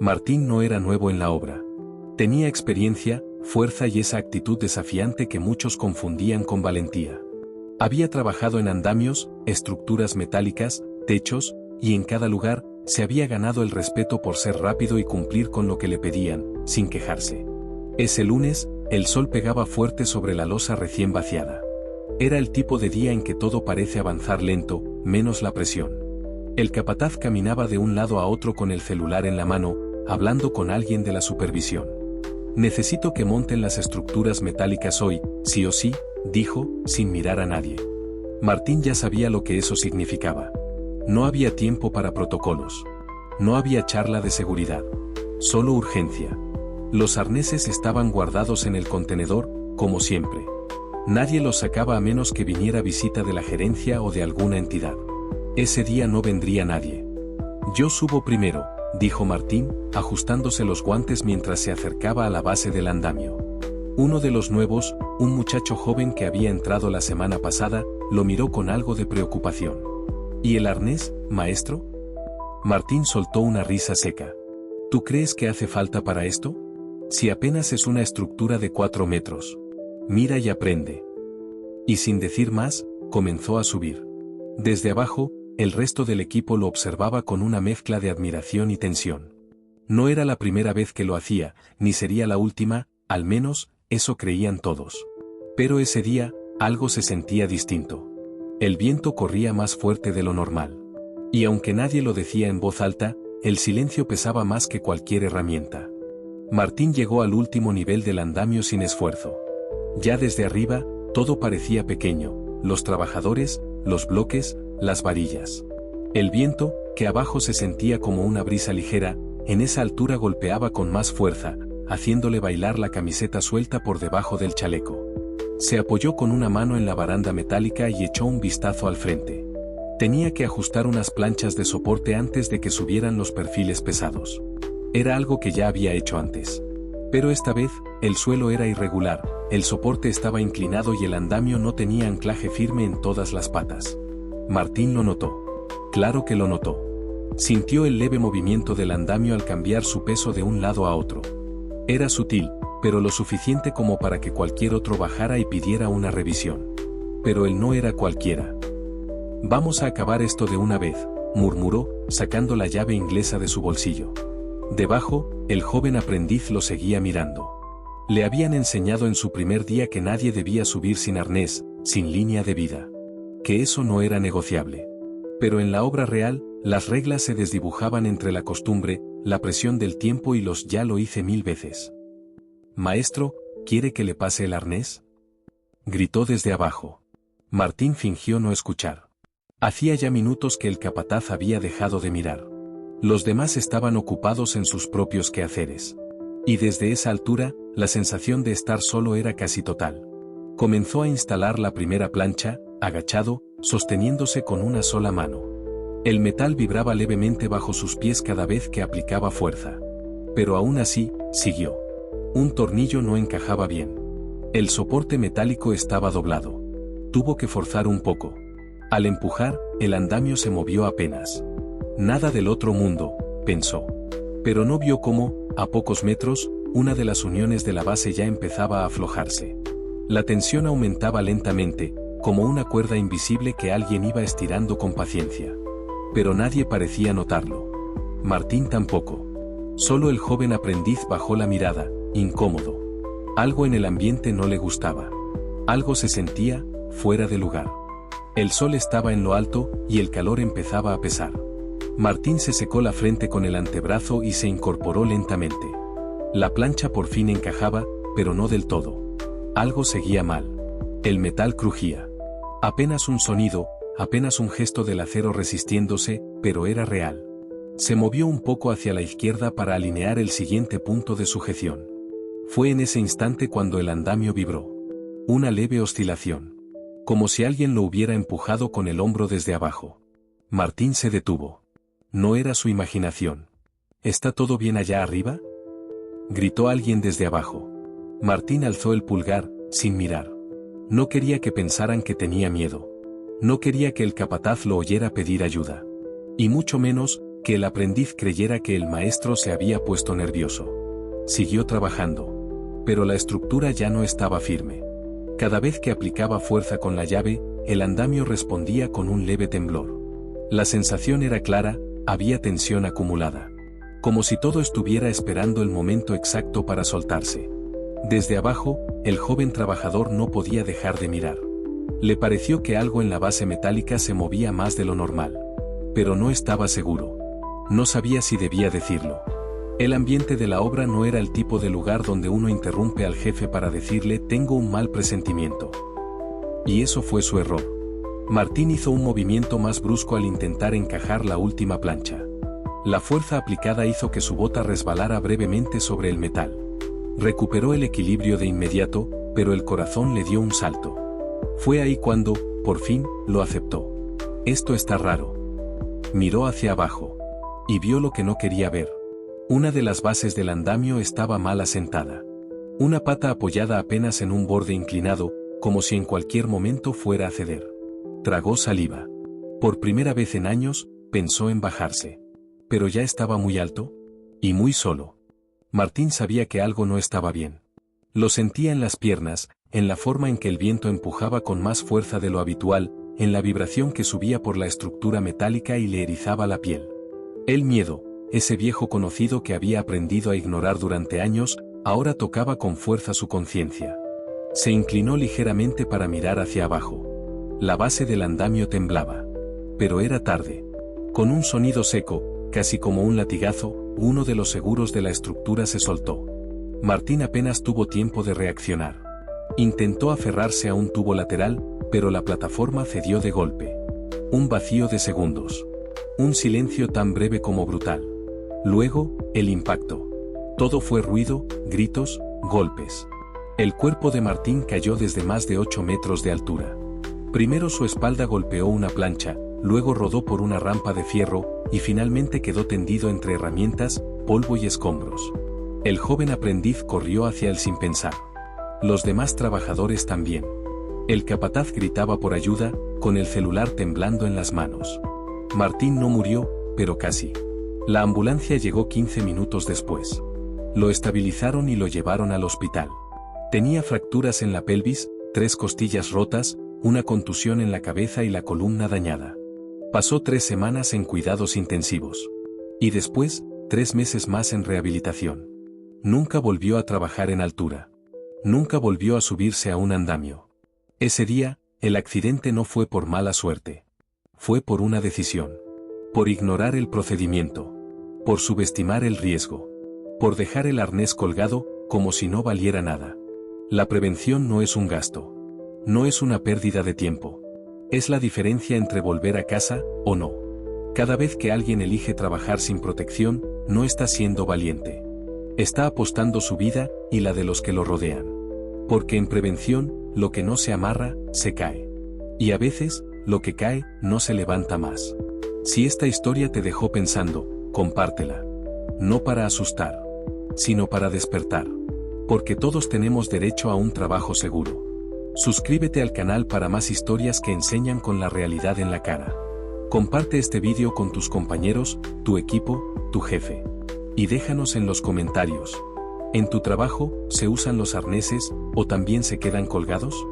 Martín no era nuevo en la obra. Tenía experiencia, fuerza y esa actitud desafiante que muchos confundían con valentía. Había trabajado en andamios, estructuras metálicas, techos, y en cada lugar, se había ganado el respeto por ser rápido y cumplir con lo que le pedían, sin quejarse. Ese lunes, el sol pegaba fuerte sobre la losa recién vaciada. Era el tipo de día en que todo parece avanzar lento, menos la presión. El capataz caminaba de un lado a otro con el celular en la mano, hablando con alguien de la supervisión. «Necesito que monten las estructuras metálicas hoy, sí o sí», dijo, sin mirar a nadie. Martín ya sabía lo que eso significaba. No había tiempo para protocolos. No había charla de seguridad. Solo urgencia. Los arneses estaban guardados en el contenedor, como siempre. Nadie los sacaba a menos que viniera visita de la gerencia o de alguna entidad. Ese día no vendría nadie. «Yo subo primero», dijo Martín, ajustándose los guantes mientras se acercaba a la base del andamio. Uno de los nuevos, un muchacho joven que había entrado la semana pasada, lo miró con algo de preocupación. «¿Y el arnés, maestro?» Martín soltó una risa seca. «¿Tú crees que hace falta para esto? Si apenas es una estructura de 4 metros. Mira y aprende». Y sin decir más, comenzó a subir. Desde abajo, el resto del equipo lo observaba con una mezcla de admiración y tensión. No era la primera vez que lo hacía, ni sería la última, al menos, eso creían todos. Pero ese día, algo se sentía distinto. El viento corría más fuerte de lo normal. Y aunque nadie lo decía en voz alta, el silencio pesaba más que cualquier herramienta. Martín llegó al último nivel del andamio sin esfuerzo. Ya desde arriba, todo parecía pequeño, los trabajadores, los bloques, las varillas. El viento, que abajo se sentía como una brisa ligera, en esa altura golpeaba con más fuerza, haciéndole bailar la camiseta suelta por debajo del chaleco. Se apoyó con una mano en la baranda metálica y echó un vistazo al frente. Tenía que ajustar unas planchas de soporte antes de que subieran los perfiles pesados. Era algo que ya había hecho antes. Pero esta vez, el suelo era irregular, el soporte estaba inclinado y el andamio no tenía anclaje firme en todas las patas. Martín lo notó. Claro que lo notó. Sintió el leve movimiento del andamio al cambiar su peso de un lado a otro. Era sutil, pero lo suficiente como para que cualquier otro bajara y pidiera una revisión. Pero él no era cualquiera. «Vamos a acabar esto de una vez», murmuró, sacando la llave inglesa de su bolsillo. Debajo, el joven aprendiz lo seguía mirando. Le habían enseñado en su primer día que nadie debía subir sin arnés, sin línea de vida. Que eso no era negociable. Pero en la obra real, las reglas se desdibujaban entre la costumbre, la presión del tiempo y los «ya lo hice 1000 veces». «Maestro, ¿quiere que le pase el arnés?», gritó desde abajo. Martín fingió no escuchar. Hacía ya minutos que el capataz había dejado de mirar. Los demás estaban ocupados en sus propios quehaceres. Y desde esa altura, la sensación de estar solo era casi total. Comenzó a instalar la primera plancha, agachado, sosteniéndose con una sola mano. El metal vibraba levemente bajo sus pies cada vez que aplicaba fuerza. Pero aún así, siguió. Un tornillo no encajaba bien. El soporte metálico estaba doblado. Tuvo que forzar un poco. Al empujar, el andamio se movió apenas. Nada del otro mundo, pensó. Pero no vio cómo, a pocos metros, una de las uniones de la base ya empezaba a aflojarse. La tensión aumentaba lentamente, como una cuerda invisible que alguien iba estirando con paciencia. Pero nadie parecía notarlo. Martín tampoco. Solo el joven aprendiz bajó la mirada, incómodo. Algo en el ambiente no le gustaba. Algo se sentía fuera de lugar. El sol estaba en lo alto, y el calor empezaba a pesar. Martín se secó la frente con el antebrazo y se incorporó lentamente. La plancha por fin encajaba, pero no del todo. Algo seguía mal. El metal crujía. Apenas un sonido, apenas un gesto del acero resistiéndose, pero era real. Se movió un poco hacia la izquierda para alinear el siguiente punto de sujeción. Fue en ese instante cuando el andamio vibró. Una leve oscilación. Como si alguien lo hubiera empujado con el hombro desde abajo. Martín se detuvo. No era su imaginación. ¿Está todo bien allá arriba?, gritó alguien desde abajo. Martín alzó el pulgar, sin mirar. No quería que pensaran que tenía miedo. No quería que el capataz lo oyera pedir ayuda. Y mucho menos, que el aprendiz creyera que el maestro se había puesto nervioso. Siguió trabajando. Pero la estructura ya no estaba firme. Cada vez que aplicaba fuerza con la llave, el andamio respondía con un leve temblor. La sensación era clara, había tensión acumulada. Como si todo estuviera esperando el momento exacto para soltarse. Desde abajo, el joven trabajador no podía dejar de mirar. Le pareció que algo en la base metálica se movía más de lo normal. Pero no estaba seguro. No sabía si debía decirlo. El ambiente de la obra no era el tipo de lugar donde uno interrumpe al jefe para decirle tengo un mal presentimiento. Y eso fue su error. Martín hizo un movimiento más brusco al intentar encajar la última plancha. La fuerza aplicada hizo que su bota resbalara brevemente sobre el metal. Recuperó el equilibrio de inmediato, pero el corazón le dio un salto. Fue ahí cuando, por fin, lo aceptó. Esto está raro. Miró hacia abajo. Y vio lo que no quería ver. Una de las bases del andamio estaba mal asentada. Una pata apoyada apenas en un borde inclinado, como si en cualquier momento fuera a ceder. Tragó saliva. Por primera vez en años, pensó en bajarse. Pero ya estaba muy alto. Y muy solo. Martín sabía que algo no estaba bien. Lo sentía en las piernas, en la forma en que el viento empujaba con más fuerza de lo habitual, en la vibración que subía por la estructura metálica y le erizaba la piel. El miedo, ese viejo conocido que había aprendido a ignorar durante años, ahora tocaba con fuerza su conciencia. Se inclinó ligeramente para mirar hacia abajo. La base del andamio temblaba. Pero era tarde. Con un sonido seco, casi como un latigazo, uno de los seguros de la estructura se soltó. Martín apenas tuvo tiempo de reaccionar. Intentó aferrarse a un tubo lateral, pero la plataforma cedió de golpe. Un vacío de segundos. Un silencio tan breve como brutal. Luego, el impacto. Todo fue ruido, gritos, golpes. El cuerpo de Martín cayó desde más de 8 metros de altura. Primero su espalda golpeó una plancha, luego rodó por una rampa de fierro, y finalmente quedó tendido entre herramientas, polvo y escombros. El joven aprendiz corrió hacia él sin pensar. Los demás trabajadores también. El capataz gritaba por ayuda, con el celular temblando en las manos. Martín no murió, pero casi. La ambulancia llegó 15 minutos después. Lo estabilizaron y lo llevaron al hospital. Tenía fracturas en la pelvis, 3 costillas rotas, una contusión en la cabeza y la columna dañada. Pasó 3 semanas en cuidados intensivos. Y después, 3 meses más en rehabilitación. Nunca volvió a trabajar en altura. Nunca volvió a subirse a un andamio. Ese día, el accidente no fue por mala suerte. Fue por una decisión. Por ignorar el procedimiento. Por subestimar el riesgo. Por dejar el arnés colgado, como si no valiera nada. La prevención no es un gasto. No es una pérdida de tiempo. Es la diferencia entre volver a casa, o no. Cada vez que alguien elige trabajar sin protección, no está siendo valiente. Está apostando su vida, y la de los que lo rodean. Porque en prevención, lo que no se amarra, se cae. Y a veces, lo que cae, no se levanta más. Si esta historia te dejó pensando, compártela. No para asustar, sino para despertar. Porque todos tenemos derecho a un trabajo seguro. Suscríbete al canal para más historias que enseñan con la realidad en la cara. Comparte este vídeo con tus compañeros, tu equipo, tu jefe. Y déjanos en los comentarios. ¿En tu trabajo, se usan los arneses, o también se quedan colgados?